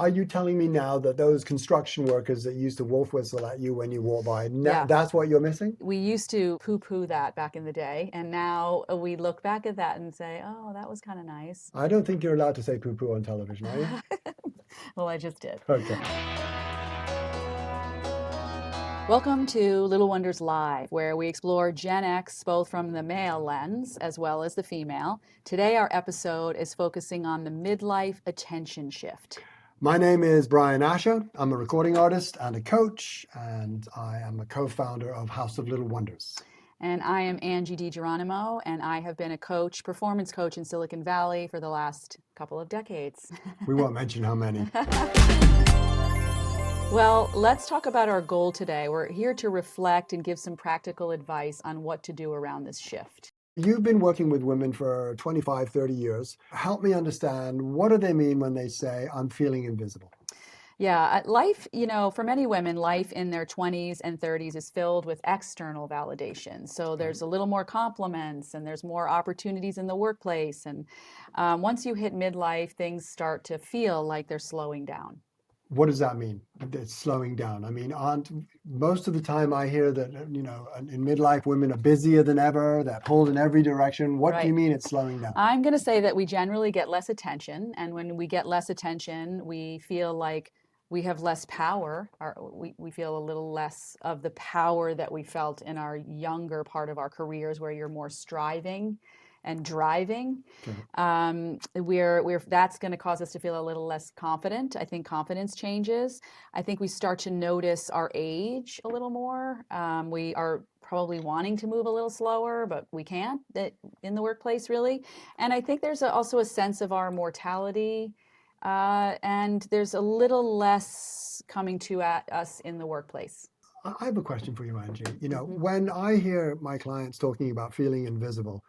Are you telling me now that those construction workers that used to wolf whistle at you when you walk by, Yeah. that's what you're missing? We used to poo-poo that back in the day, and now we look back at that and say, oh, that was kind of nice. I don't think you're allowed to say poo-poo on television, are you? Well, I just did. Okay. Welcome to Little Wonders Live, where we explore Gen X both from the male lens as well as the female. Today, our episode is focusing on the midlife attention shift. My name is Brian Asha. I'm a recording artist and a coach, and I am a co-founder of House of Little Wonders. And I am Angie DeGeronimo, and I have been a coach, performance coach in Silicon Valley for the last couple of decades. We won't mention how many. Well, let's talk about our goal today. We're here to reflect and give some practical advice on what to do around this shift. You've been working with women for 25, 30 years. Help me understand, what do they mean when they say, I'm feeling invisible? Yeah, life, for many women, life in their 20s and 30s is filled with external validation. So there's a little more compliments and there's more opportunities in the workplace. And once you hit midlife, things start to feel like they're slowing down. What does that mean? It's slowing down. I mean, most of the time I hear that, in midlife, women are busier than ever, they're pulled in every direction. What do you mean it's slowing down? I'm going to say that we generally get less attention. And when we get less attention, we feel like we have less power, or we feel a little less of the power that we felt in our younger part of our careers, where you're more striving and driving. That's going to cause us to feel a little less confident. I think confidence changes. I think we start to notice our age a little more. We are probably wanting to move a little slower, but we can't in the workplace, really. And I think there's also a sense of our mortality. And there's a little less coming to us in the workplace. I have a question for you, Angie. When I hear my clients talking about feeling invisible,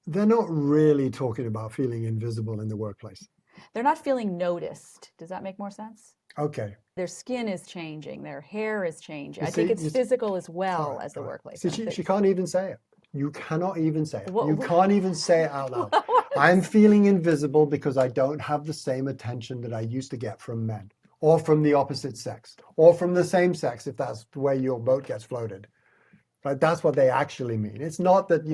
they're not really talking about feeling invisible in the workplace. They're not feeling noticed. Does that make more sense? Okay. Their skin is changing. Their hair is changing. I think it's physical as well as the workplace. See, she can't even say it. You cannot even say it. You can't even say it out loud. I'm feeling invisible because I don't have the same attention that I used to get from men, or from the opposite sex, or from the same sex, if that's the way your boat gets floated. Right? That's what they actually mean. It's not that,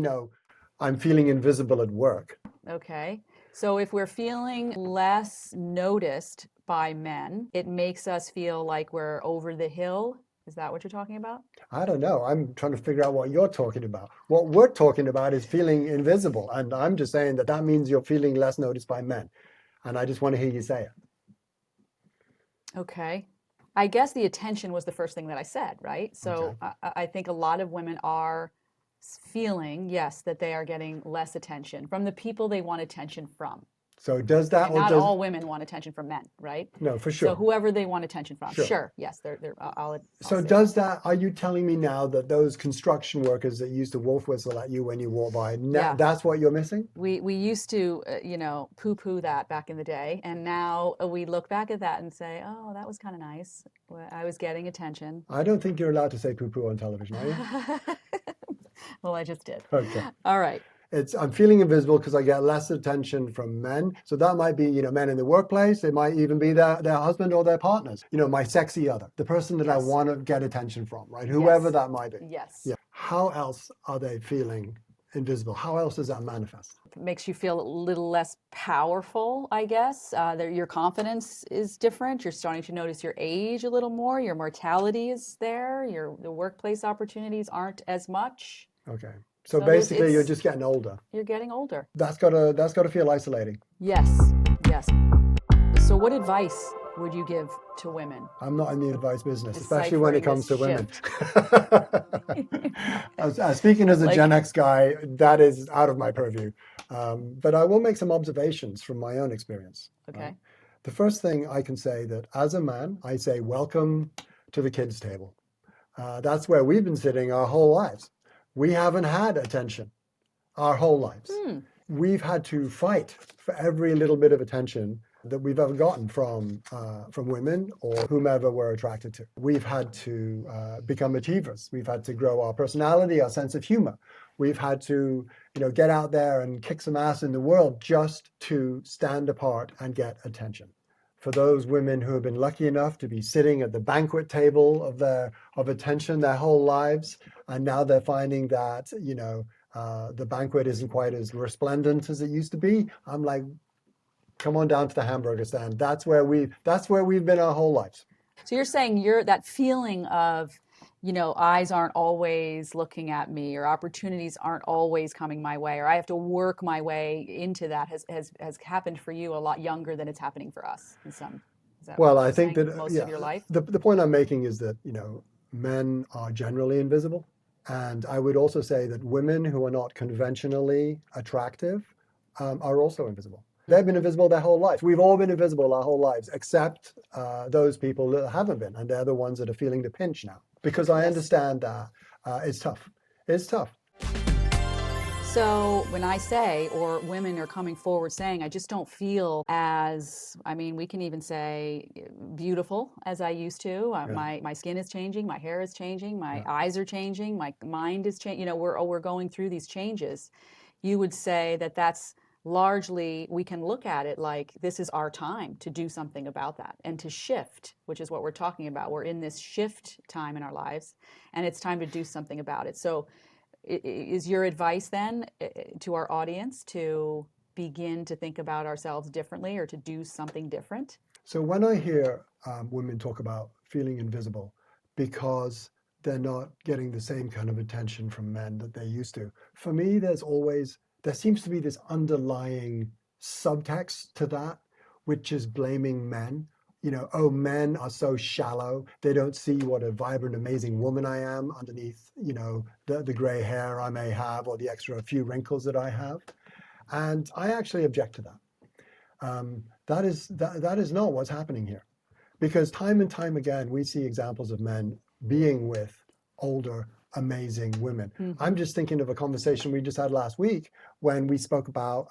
I'm feeling invisible at work. Okay. So if we're feeling less noticed by men, it makes us feel like we're over the hill. Is that what you're talking about? I don't know. I'm trying to figure out what you're talking about. What we're talking about is feeling invisible. And I'm just saying that means you're feeling less noticed by men. And I just want to hear you say it. Okay. I guess the attention was the first thing that I said, right? So okay. I think a lot of women are feeling, yes, that they are getting less attention from the people they want attention from. So does that... And not all women want attention from men, right? No, for sure. So whoever they want attention from, sure yes, So does that... Are you telling me now that those construction workers that used to wolf whistle at you when you walk by, that's what you're missing? We used to, poo-poo that back in the day, and now we look back at that and say, oh, that was kind of nice. I was getting attention. I don't think you're allowed to say poo-poo on television, are you? Well, I just did. Okay. All right. I'm feeling invisible because I get less attention from men. So that might be, men in the workplace. It might even be their husband or their partners. My sexy other, the person that I want to get attention from, right? Whoever that might be. Yes. Yeah. How else are they feeling invisible? How else does that manifest? It makes you feel a little less powerful, I guess. Your confidence is different. You're starting to notice your age a little more. Your mortality is there. The workplace opportunities aren't as much. Okay. So basically, you're just getting older. You're getting older. That's gotta feel isolating. Yes. So what advice would you give to women? I'm not in the advice business, especially when it comes to women. Speaking as a Gen X guy, that is out of my purview. But I will make some observations from my own experience. Okay. The first thing I can say that as a man, I say, welcome to the kids' table. That's where we've been sitting our whole lives. We haven't had attention our whole lives. We've had to fight for every little bit of attention that we've ever gotten from women or whomever we're attracted to. We've had to become achievers. We've had to grow our personality, our sense of humor. We've had to, get out there and kick some ass in the world just to stand apart and get attention. for those women who have been lucky enough to be sitting at the banquet table of attention their whole lives, and now they're finding that, the banquet isn't quite as resplendent as it used to be. I'm like, come on down to the hamburger stand. That's where we've been our whole lives. So you're saying that feeling of, eyes aren't always looking at me, or opportunities aren't always coming my way, or I have to work my way into that has happened for you a lot younger than it's happening for us in some. Is that Well, what I you're think saying, that most of your life? the point I'm making is that men are generally invisible, and I would also say that women who are not conventionally attractive are also invisible. They've been invisible their whole lives. We've all been invisible our whole lives, except those people that haven't been, and they're the ones that are feeling the pinch now. Because I Yes. understand that it's tough. It's tough. So when I say, or women are coming forward saying, I just don't feel as, we can even say beautiful as I used to. My skin is changing, my hair is changing, my eyes are changing, my mind is changing. We're going through these changes. You would say that that's largely, we can look at it like this is our time to do something about that and to shift, which is what we're talking about. We're in this shift time in our lives, and it's time to do something about it. So is your advice then to our audience to begin to think about ourselves differently, or to do something different? So when I hear women talk about feeling invisible because they're not getting the same kind of attention from men that they used to, for me, there seems to be this underlying subtext to that, which is blaming men. Oh, men are so shallow. They don't see what a vibrant, amazing woman I am underneath, the gray hair I may have, or the extra few wrinkles that I have. And I actually object to that. That is not what's happening here. Because time and time again, we see examples of men being with older, amazing women. Mm-hmm. I'm just thinking of a conversation we just had last week when we spoke about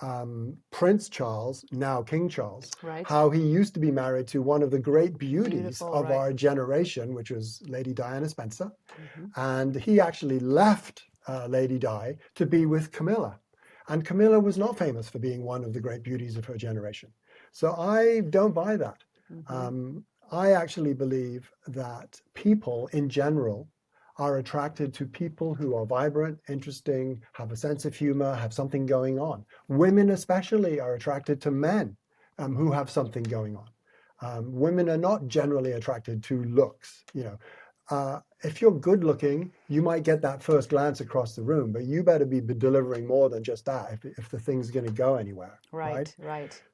Prince Charles, now King Charles, Right. how he used to be married to one of the great beauties of right. our generation, which was Lady Diana Spencer. Mm-hmm. And he actually left Lady Di to be with Camilla. And Camilla was not famous for being one of the great beauties of her generation. So I don't buy that. Mm-hmm. I actually believe that people in general are attracted to people who are vibrant, interesting, have a sense of humor, have something going on. Women especially are attracted to men who have something going on. Women are not generally attracted to looks. If you're good looking, you might get that first glance across the room, but you better be delivering more than just that if the thing's going to go anywhere. Right.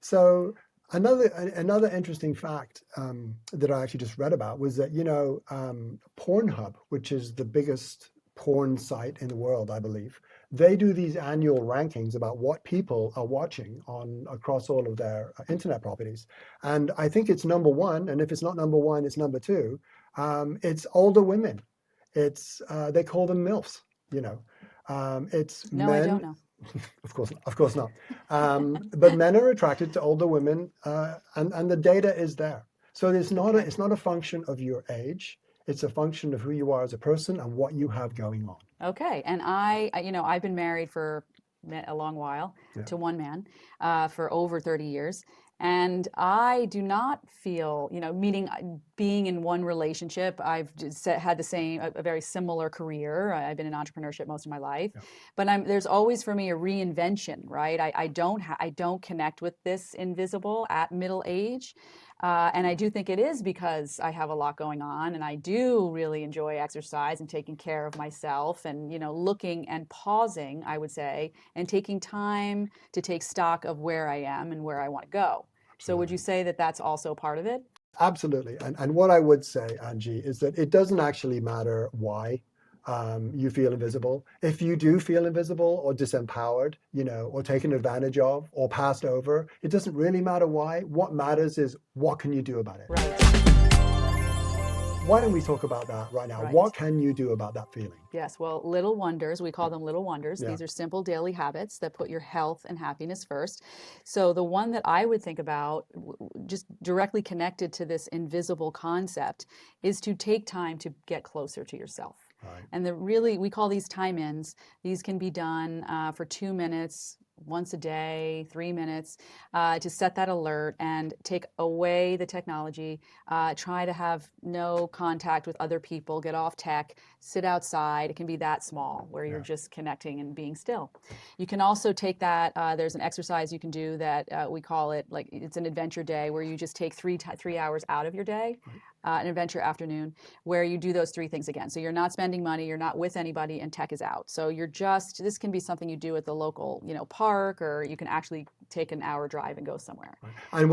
So another interesting fact that I actually just read about was that, Pornhub, which is the biggest porn site in the world, I believe, they do these annual rankings about what people are watching across all of their internet properties. And I think it's number one, and if it's not number one, it's number two. It's older women. They call them MILFs, it's No, men. I don't know. Of course not. But men are attracted to older women, and the data is there. So it's not a function of your age. It's a function of who you are as a person and what you have going on. Okay. And I've been married for a long while to one man for over 30 years. And I do not feel, meaning being in one relationship, I've had a very similar career. I've been in entrepreneurship most of my life, but there's always for me a reinvention, right? I don't connect with this invisible at middle age. And I do think it is because I have a lot going on, and I do really enjoy exercise and taking care of myself, and looking and pausing, I would say, and taking time to take stock of where I am and where I want to go. So would you say that that's also part of it? Absolutely. And what I would say, Angie, is that it doesn't actually matter why you feel invisible. If you do feel invisible or disempowered, or taken advantage of or passed over, it doesn't really matter why. What matters is what can you do about it? Right. Why don't we talk about that right now? Right. What can you do about that feeling? Yes, well, little wonders, we call them little wonders. Yeah. These are simple daily habits that put your health and happiness first. So the one that I would think about, just directly connected to this invisible concept, is to take time to get closer to yourself. Right. And we call these time ins. These can be done for 2 minutes, once a day, 3 minutes, to set that alert and take away the technology. Try to have no contact with other people, get off tech, sit outside. It can be that small where you're just connecting and being still. You can also take that, there's an exercise you can do that we call it, like it's an adventure day, where you just take 3 hours out of your day, an adventure afternoon, where you do those 3 things again. So you're not spending money, you're not with anybody, and tech is out. So you're just, this can be something you do at the local, park, or you can actually take an hour drive and go somewhere. And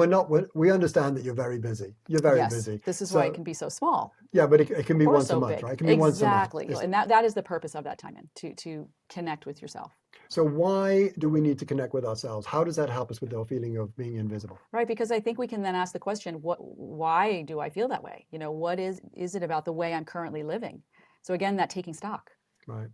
we understand that you're very busy. You're very busy. This is why it can be so small. Yeah, but it can be once so a month, big. right? It can be once a month. Exactly. And that is the purpose of that time in, to connect with yourself. So why do we need to connect with ourselves? How does that help us with the feeling of being invisible? Right, because I think we can then ask the question, why do I feel that way? What is it about the way I'm currently living? So again, that taking stock. Right.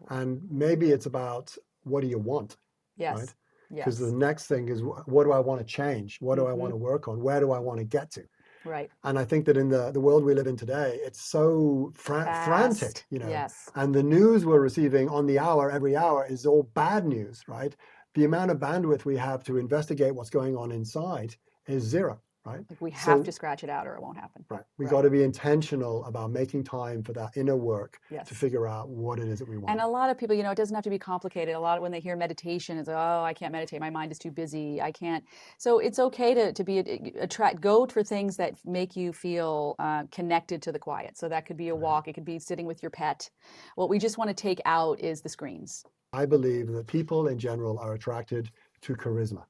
And maybe it's about, what do you want? Yes. Right? Yes. Because the next thing is, what do I want to change? What do I want to work on? Where do I want to get to? Right. And I think that in the world we live in today, it's so frantic, Yes. And the news we're receiving on the hour, every hour, is all bad news, right? The amount of bandwidth we have to investigate what's going on inside is zero, right? Like we have to scratch it out or it won't happen. Right. We got to be intentional about making time for that inner work Yes. to figure out what it is that we want. And a lot of people, it doesn't have to be complicated. A lot of when they hear meditation, it's, oh, I can't meditate. My mind is too busy. I can't. So it's okay to go for things that make you feel connected to the quiet. So that could be a walk. It could be sitting with your pet. What we just want to take out is the screens. I believe that people in general are attracted to charisma.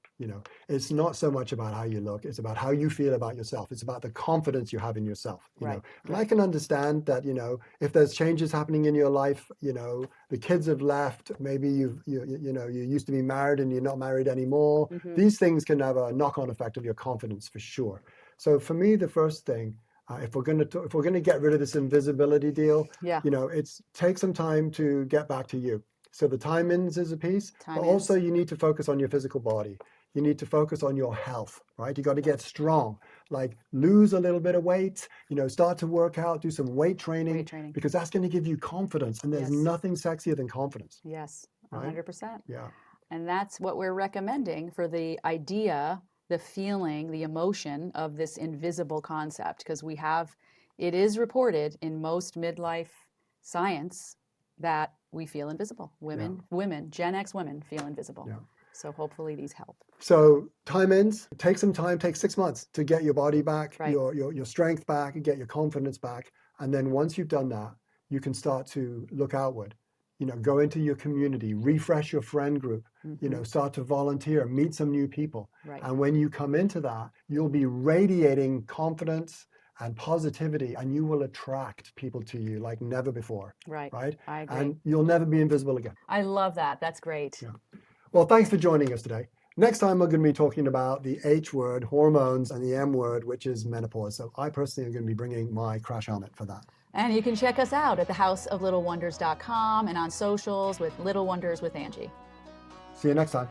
It's not so much about how you look, it's about how you feel about yourself. It's about the confidence you have in yourself. Right. And I can understand that, if there's changes happening in your life, the kids have left, maybe you used to be married and you're not married anymore. These things can have a knock-on effect of your confidence for sure. So for me, the first thing, if we're going to get rid of this invisibility deal, it's take some time to get back to you. So the time-ins is a piece, but also you need to focus on your physical body. You need to focus on your health, right? You got to get strong, like lose a little bit of weight, start to work out, do some weight training, because that's going to give you confidence. And there's nothing sexier than confidence. Yes, right? 100%. Yeah. And that's what we're recommending for the idea, the feeling, the emotion of this invisible concept, because it is reported in most midlife science that we feel invisible. Women, Gen X women feel invisible. Yeah. So hopefully these help. So time-ins, take some time, take 6 months to get your body back, Right. your strength back, and get your confidence back. And then once you've done that, you can start to look outward. Go into your community, refresh your friend group, start to volunteer, meet some new people. Right. And when you come into that, you'll be radiating confidence and positivity, and you will attract people to you like never before. Right. Right? I agree. And you'll never be invisible again. I love that. That's great. Yeah. Well, thanks for joining us today. Next time, we're going to be talking about the H word, hormones, and the M word, which is menopause. So I personally am going to be bringing my crash helmet for that. And you can check us out at thehouseoflittlewonders.com and on socials with Little Wonders with Angie. See you next time.